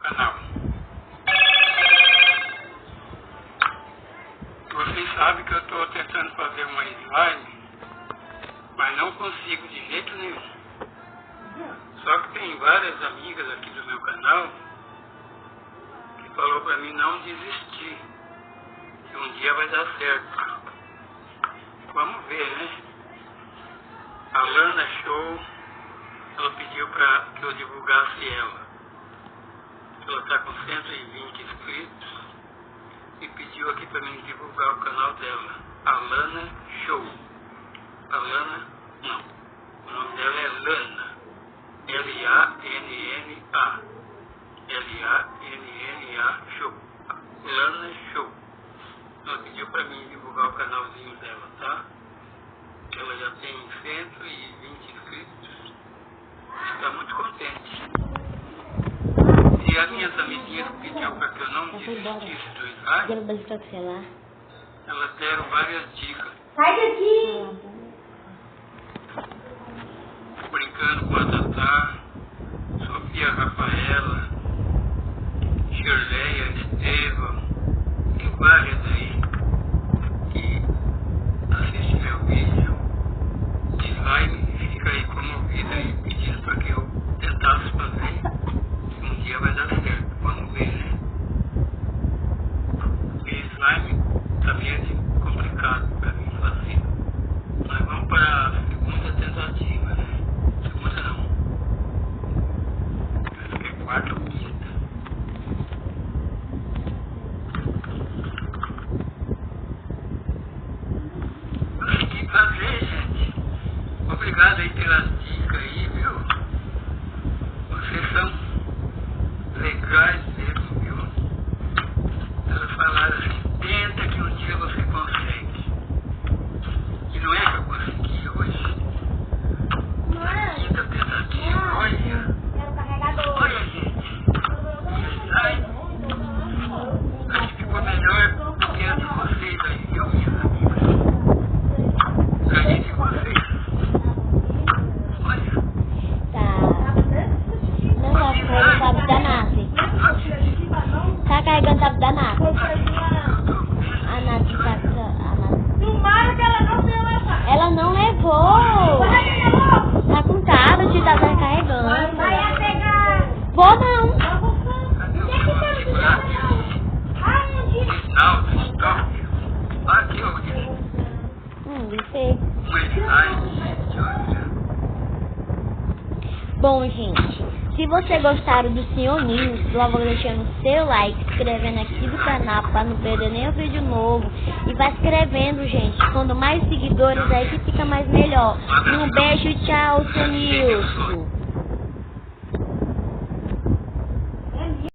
canal. Vocês sabem que eu estou tentando fazer uma slime, mas não consigo de jeito nenhum. Só que tem várias amigas aqui do meu canal que falou para mim não desistir, que um dia vai dar certo. Vamos ver, né? A Lana Show, ela pediu para que eu divulgasse ela. Ela está com 120 inscritos e pediu aqui para mim divulgar o canal dela, a Lana Show. A Lana, não, o nome dela é Lana, L-A-N-N-A, L-A-N-N-A Show, Lana Show. Ela pediu para mim divulgar o canalzinho dela, tá? Ela já tem 120 inscritos, está muito contente. E as minhas amiguinhas pediu para que eu não desistisse do slime, elas deram várias dicas. Sai daqui! Brincando com a Tatá, Sofia Rafaela, Shirleia, Estevam, e várias aí que assistem meu vídeo de slime e fica aí comovida e pedindo para que eu tentasse fazer. Um dia vai dar certo, vamos ver, né? E slime também é complicado para mim fazer. Mas vamos para a segunda tentativa, né? Segunda não. Acho que é quarta ou quinta. Consegui fazer, gente. Obrigado aí pelas dicas aí, viu? Vocês são legais mesmo, viu? Elas falaram assim, tenta que um dia você consegue. E não é que eu consegui hoje. Na quinta tentativa, olha. Olha, gente. Ai, acho que ficou melhor do que a de vocês aí, viu, minhas amigas? Ganhei de vocês. Olha. Não tá carregando sabe da Nath. Tá carregando sabe da Nath. A Nath tá. Não marca, ela não deu essa. Ela não levou. Tá com tablet, tá carregando. Vai pegar. Vou não. Cadê o segurar? Sinal do stop. Aqui, olha. Sei. Um slime, gente, olha. Bom, gente, se você gostaram do Senhor Nilson, já vou deixando seu like, se inscrevendo aqui do canal para não perder nenhum vídeo novo. E vai inscrevendo, gente. Quando mais seguidores aí que fica mais melhor. Um beijo, tchau, seu Nilson.